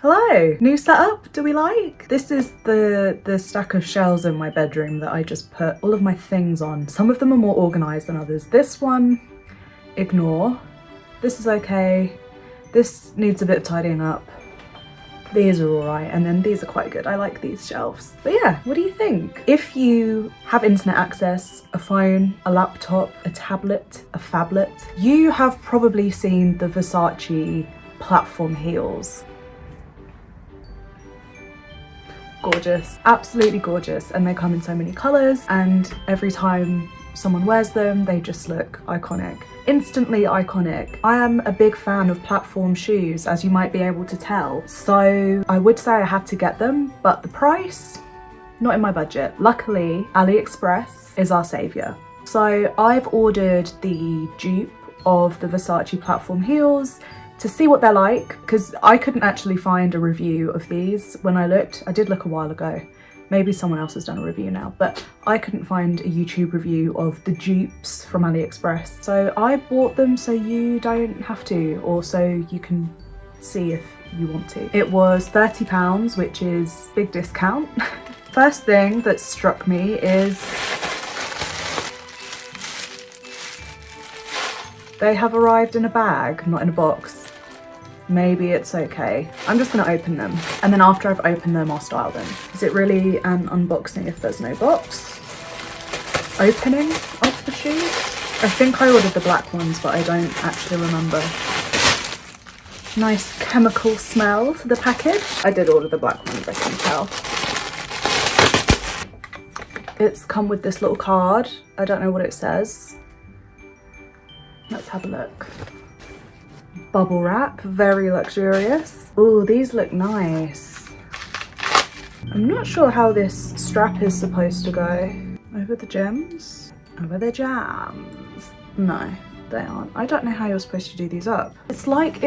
Hello! New setup, do we like? This is the stack of shelves in my bedroom that I just put all of my things on. Some of them are more organised than others. This one, ignore. This is okay. This needs a bit of tidying up. These are alright, and then these are quite good. I like these shelves. But yeah, what do you think? If you have internet access, a phone, a laptop, a tablet, a phablet, you have probably seen the Versace platform heels. Gorgeous, absolutely gorgeous, and they come in so many colours, and every time someone wears them they just look iconic, instantly iconic. I am a big fan of platform shoes, as you might be able to tell, so I would say I had to get them, but the price, not in my budget. Luckily AliExpress is our saviour, so I've ordered the dupe of the Versace platform heels to see what they're like, because I couldn't actually find a review of these when I looked. I did look a while ago. Maybe someone else has done a review now, but I couldn't find a YouTube review of the dupes from AliExpress. So I bought them so you don't have to, or so you can see if you want to. It was £30, which is big discount. First thing that struck me is they have arrived in a bag, not in a box. Maybe it's okay. I'm just gonna open them, and then after I've opened them, I'll style them. Is it really an unboxing if there's no box? Opening of the shoes? I think I ordered the black ones, but I don't actually remember. Nice chemical smell to the package. I did order the black ones, I can tell. It's come with this little card. I don't know what it says. Let's have a look. Bubble wrap, very luxurious. Oh, these look nice. I'm not sure how this strap is supposed to go. Over the gems? Over the jams? No, they aren't. I don't know how you're supposed to do these up. It's like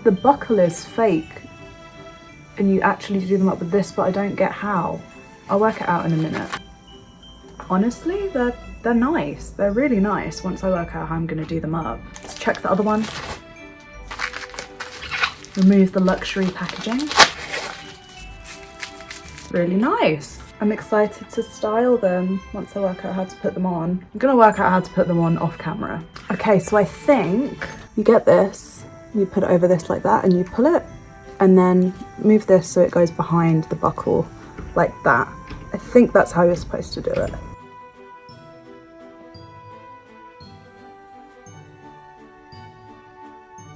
the buckle is fake and you actually do them up with this, but I don't get how. I'll work it out in a minute. Honestly, they're nice. They're really nice once I work out how I'm gonna do them up. Let's check the other one. Remove the luxury packaging. Really nice. I'm excited to style them once I work out how to put them on. I'm gonna work out how to put them on off camera. Okay, so I think you get this, you put it over this like that, and you pull it, and then move this so it goes behind the buckle like that. I think that's how you're supposed to do it.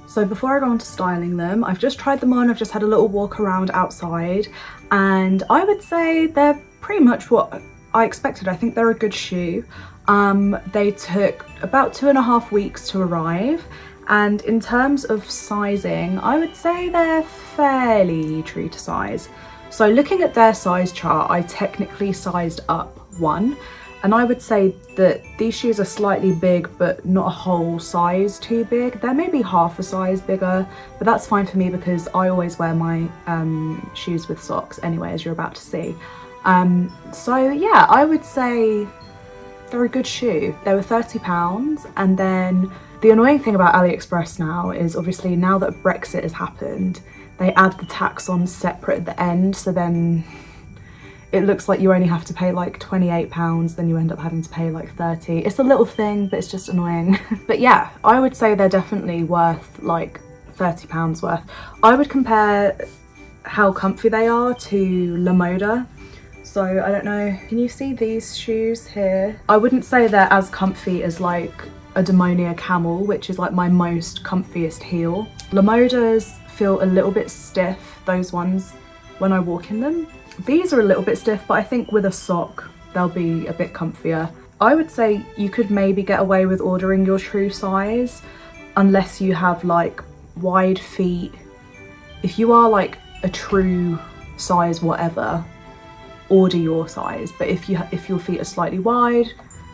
So before I go on to styling them, I've just tried them on, I've just had a little walk around outside, and I would say they're pretty much what I expected. I think they're a good shoe. They took about 2.5 weeks to arrive, and in terms of sizing, I would say they're fairly true to size. So looking at their size chart, I technically sized up 1. And I would say that these shoes are slightly big, but not a whole size too big. They're maybe half a size bigger, but that's fine for me because I always wear my shoes with socks anyway, as you're about to see. So yeah, I would say they're a good shoe. They were £30, and then the annoying thing about AliExpress now is obviously now that Brexit has happened, they add the tax on separate at the end, so then it looks like you only have to pay like £28, then you end up having to pay like 30. It's a little thing, but it's just annoying. But yeah, I would say they're definitely worth like £30 worth. I would compare how comfy they are to La Moda. So I don't know, can you see these shoes here? I wouldn't say they're as comfy as like a Demonia Camel, which is like my most comfiest heel. La Moda's feel a little bit stiff, those ones, when I walk in them. These are a little bit stiff, but I think with a sock, they'll be a bit comfier. I would say you could maybe get away with ordering your true size, unless you have like wide feet. If you are like a true size whatever, order your size. But if your feet are slightly wide,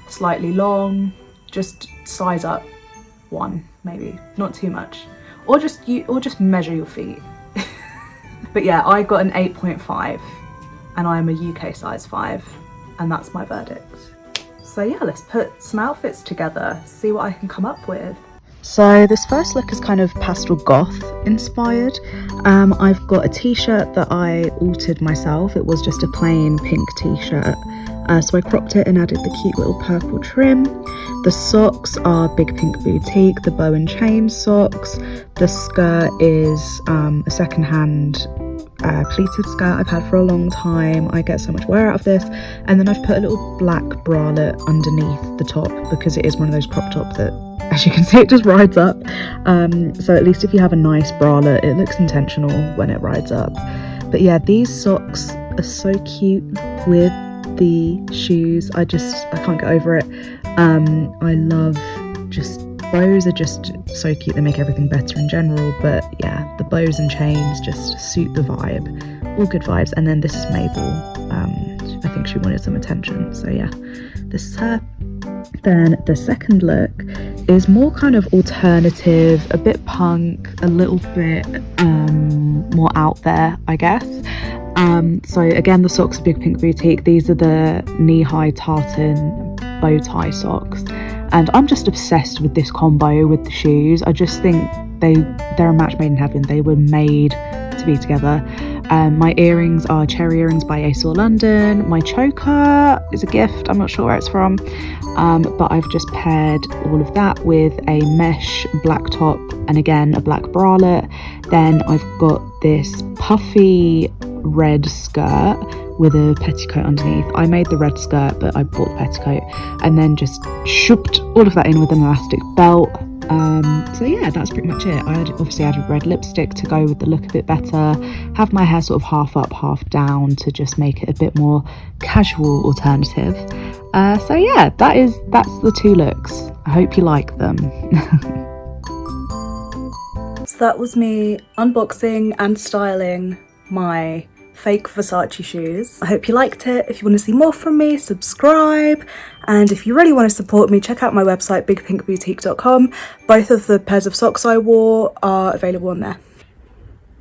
slightly long, just size up 1, maybe, not too much. Or just measure your feet. But yeah, I got an 8.5. and I am a UK size 5, and that's my verdict. So yeah, let's put some outfits together, see what I can come up with. So this first look is kind of Pastel Goth inspired. I've got a t-shirt that I altered myself. It was just a plain pink t-shirt. So I cropped it and added the cute little purple trim. The socks are Big Pink Boutique, the bow and chain socks. The skirt is a second-hand pleated skirt I've had for a long time. I get so much wear out of this. And then I've put a little black bralette underneath the top because it is one of those crop tops that, as you can see, it just rides up. So at least if you have a nice bralette, it looks intentional when it rides up. But yeah, these socks are so cute with the shoes. I can't get over it. I love bows are just so cute. They make everything better in general, but yeah, the bows and chains just suit the vibe. All good vibes. And then this is Mabel. I think she wanted some attention, so yeah, this is her. Then the second look is more kind of alternative, a bit punk, a little bit more out there, I guess. So again, the socks are Big Pink Boutique. These are the knee-high tartan bow tie socks, and I'm just obsessed with this combo with the shoes. I just think they're a match made in heaven. They were made to be together. My earrings are cherry earrings by ASOR London. My choker is a gift, I'm not sure where it's from, but I've just paired all of that with a mesh black top and again a black bralette. Then I've got this puffy red skirt with a petticoat underneath. I made the red skirt, but I bought the petticoat, and then just shooped all of that in with an elastic belt. So yeah, that's pretty much it. I obviously added red lipstick to go with the look a bit better, have my hair sort of half up, half down to just make it a bit more casual alternative. So yeah, that's the two looks. I hope you like them. So that was me unboxing and styling my fake Versace shoes. I hope you liked it. If you want to see more from me, subscribe, and if you really want to support me, check out my website bigpinkboutique.com. Both of the pairs of socks I wore are available on there.